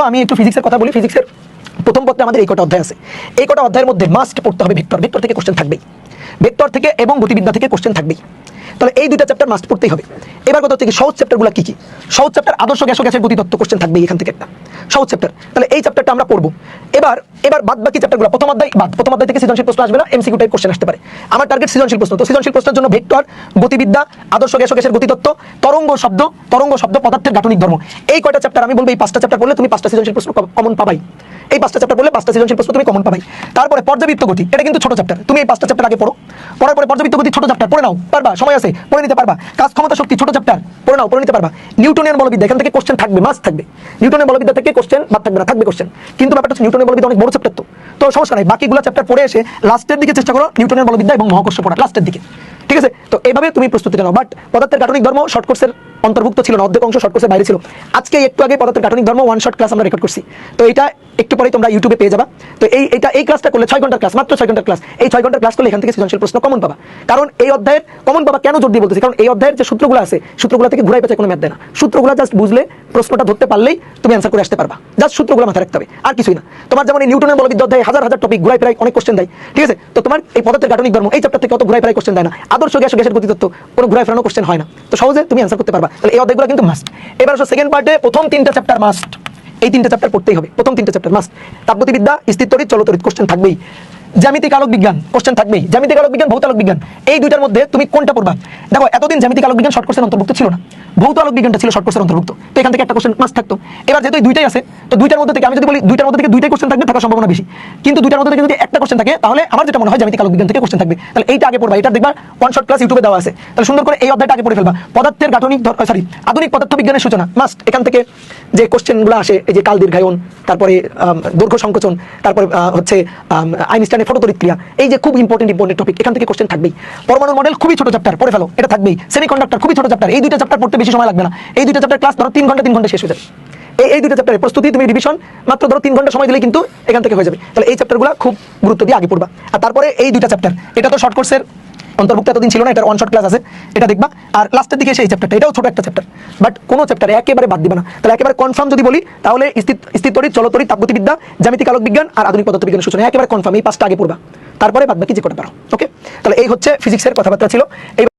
আমি একটু ফিজিক্সের কথা বলি। ফিজিক্সের প্রথম পত্রে আমাদের এই কটা অধ্যায় আছে। এই কটা অধ্যায়ের মধ্যে মাস্ট পড়তে হবে ভেক্টর। ভেক্টর থেকে কোশ্চেন থাকবেই, ভেক্টর থেকে এবং গতিবিদ্যা থেকে কোশ্চেন থাকবেই। তাহলে এই দুইটা চ্যাপ্টার মাস্ট পড়তেই হবে। এবার কথা হচ্ছে কি সহজ চ্যাপ্টারগুলো কি কি? সহজ চ্যাপ্টার আদর্শ গ্যাস ও গ্যাসের গতিতত্ত্ব কোশ্চেন থাকবেই এখান থেকে একটা সহজ চ্যাপ্টার। তাহলে এই চ্যাপ্টারটা আমরা পড়বো। এবার বাদ বাকি চ্যাপ্টারগুলো প্রথম অধ্যায় থেকে সৃজনশীল প্রশ্ন আসবে না, এমসিকিউ টাইপ কোশ্চেন আসতে পারে। আমার টার্গেট সৃজনশীল প্রশ্ন। তো সৃজনশীল প্রশ্নের জন্য ভেক্টর, গতিবিদ্যা, আদর্শ গ্যাস ও গ্যাসের গতিতত্ত্ব, তরঙ্গ শব্দ, পদার্থের গাঠনিক ধর্ম, এই কয়টা চ্যাপ্টার আমি বলবো এই 5টা চ্যাপ্টার পড়লে তুমি 5টা সৃজনশীল প্রশ্ন কমন পাবাই। এই 5টা চ্যাপ্টার পড়লে 5টা সৃজনশীল প্রশ্ন তুমি কমন পাবাই। তারপরে পর্যাবৃত্ত গতি, এটা কিন্তু ছোট চ্যাপ্টার। তুমি এই 5টা চ্যাপ্টার আগে পড়ো, পড়ার পরে পর্যাবৃত্ত গতি ছোট চ্যাপ্টার পড়ে নাও, পারবা, সময় আছে, পড়ে নিতে পারবা। কাজ ক্ষমতা শক্তি ছোট চ্যাপ্টার পড়ে নাও, পড়ে নিতে পারবা। নিউটনিয়ান বলবিদ্যা, এখান থেকে কোশ্চেন থাকবে, মাস্ট থাকবে। নিউটনের বলবিদ্যা থেকে কোশ্চেন বাদ থাকবে না, থাকবে কোশ্চেন। কিন্তু ব্যাপারটা হচ্ছে নিউটনের বলবিদ্যা অনেক বড় চ্যাপ্টার, তো সমস্যা নাই। বাকিগুলো চ্যাপ্টার পড়ে এসে লাস্টের দিকে চেষ্টা করো নিউটনের বলবিদ্যা এবং মহাকর্ষ পড়া লাস্টের দিকে, ঠিক আছে? তো এইভাবে তুমি প্রস্তুতিটা নাও। বাট পদার্থের গাঠনিক ধর্ম শর্ট কোর্সের অন্তর্ভুক্ত ছিল না, অর্ধেক অংশ শর্ট কোর্সের বাইরে ছিল। আজকে একটু আগে পদার্থের গাঠনিক ধর্ম ওয়ান শট ক্লাস আমরা রেকর্ড করছি, তো এটা একটু পরেই তোমরা ইউটিউবে পেয়ে যাবা। তো এই ক্লাসটা করলে 6 ঘন্টার ক্লাস, মাত্র 6 ঘন্টার ক্লাস। এই 6 ঘন্টার ক্লাস করলে এখান থেকে সৃজনশীল প্রশ্ন কমন পাবা। কারণ এই অধ্যায়ের কমন পাবা কেন জোর দিয়ে বলতেছি, কারণ এই অধ্যায়ের যে সূত্রগুলো আছে সূত্রগুলো থেকে ঘুরাই পেঁচায় কোনো ম্যাথ দেয় না। সূত্রগুলো জাস্ট বুঝলে, প্রশ্নটা ধরতে পারলেই তুমি অ্যান্সার করে আসতে পারবা। জাস্ট সূত্রগুলো মাথায় রাখতে হবে, আর কিছুই না। তোমার যেমন এই নিউটনের বলবিদ্যা অধ্যায়ে হাজার হাজার টপিক ঘুরাই ফেরাই অনেক কোশ্চেন দেয়, ঠিক আছে? তো তোমার এই পদার্থের গাঠনিক ধর্ম এই চ্যাপ্টার থেকে অত ঘুরাই ফেরাই কোশ্চেন দেয় না। আদর্শ গ্যাস ও গ্যাসের গতিতত্ত্ব কোনো ঘুরাই ফেরানো কোশ্চেন হয় না, তো সহজে তুমি অ্যান্সার করতে পারবা। তাহলে এই অধ্যায়গুলো কিন্তু মাস্ট। এবার আসো সেকেন্ড পার্টে, প্রথম 3টা চ্যাপ্টার মাস্ট। এই 3টা চ্যাপ্টার পড়তেই হবে, প্রথম 3টা চ্যাপ্টার মাস্ট। তাপগতিবিদ্যা, স্থিরতড়িৎ, চলতড়িৎ কোশ্চেন থাকবেই। জ্যামিতিক আলোক বিজ্ঞান কোশ্চেন থাকবেই। জ্যামিতিক আলোক বিজ্ঞান, ভৌত আলোক বিজ্ঞান, এই দুইটার মধ্যে তুমি কোনটা পড়বা? দেখো এতদিন জ্যামিতিক আলোক বিজ্ঞান শর্ট কোর্সের অন্তর্ভুক্ত ছিল না, ভৌত আলোক বিজ্ঞানটা ছিল শর্ট কোর্সের অন্তর্ভুক্ত। তো এখান থেকে একটা কোশ্চেন মাস্ট থাকতো। এবার যেহেতু দুইটাই আছে, তো দুইটার মধ্যে থেকে আমি যদি বলি দুইটার মধ্যে থেকে দুইটাই কোশ্চেন থাকবে, থাকার সম্ভাবনা বেশি। কিন্তু দুইটার মধ্যে থেকে যদি একটা কোশ্চেন থাকে, তাহলে আমার যেটা মনে হয় জ্যামিতিক আলোক বিজ্ঞান থেকে কোশ্চেন থাকবে। তাহলে এইটা আগে পড়বা, এটা দেখবা ওয়ান শট ক্লাস ইউটিউবে দেওয়া আছে। তাহলে সুন্দর করে এই অধ্যায়টা আগে পড়ে ফেলবা। পদার্থের গাঠনিক আধুনিক পদার্থ বিজ্ঞানের সূচনা মাস্ট। এখান থেকে যে কোশ্চেনগুলো আসে, এই যে কাল দীর্ঘায়ন, তারপরে দৈর্ঘ্য সংকোচন, তারপরে হচ্ছে আইনস্টাইনের ফটোতড়িৎ ক্রিয়া, এই যে খুব ইম্পর্টেন্ট টপিক, এখান থেকে কোশ্চেন থাকবেই। পরমাণু মডেল খুবই ছোট চ্যাপ্টার, পড়ে ফেলো, এটা থাকবেই। সেমিকন্ডাক্টর খুবই ছোট চ্যাপ্টার, এই দুইটা চ্যাপ্টার পড়তে বেশি সময় লাগবে না। এই দুইটা চ্যাপ্টার ক্লাস ধরো 3 ঘন্টা শেষ হয়ে যাবে। এই দুইটা চ্যাপ্টারের প্রস্তুতি তুমি রিভিশন মাত্র ধরো 3 ঘন্টা সময় দিলে কিন্তু এখান থেকে হয়ে যাবে। তাহলে এই চ্যাপ্টারগুলো খুব গুরুত্ব দিয়ে আগে পড়বা। আর তারপরে এই দুইটা চ্যাপ্টার, এটা তো শর্ট কোর্সের অন্তর্ভুক্ত এতদিন ছিল না, এটার ওয়ান শট ক্লাস আছে, এটা দেখবা। আর লাস্টের দিকে সেই চ্যাপ্টারটা, এটাও ছোট একটা চ্যাপ্টার, বাট কোনো চ্যাপ্টারে একেবারে বাদ দিবা না। তাহলে একেবারে কনফার্ম যদি বলি, তাহলে স্থিরতড়িৎ, চলতড়িৎ, তাপগতিবিদ্যা, জ্যামিতিক আলোক বিজ্ঞান আর আধুনিক পদার্থ বিজ্ঞানের সূচনা, একেবারে কনফার্ম। এই 5টা আগে পড়বা, তারপরে বাদ বাকি যে কটা পারো। ওকে, তাহলে এই হচ্ছে ফিজিক্সের কথাবার্তা ছিল।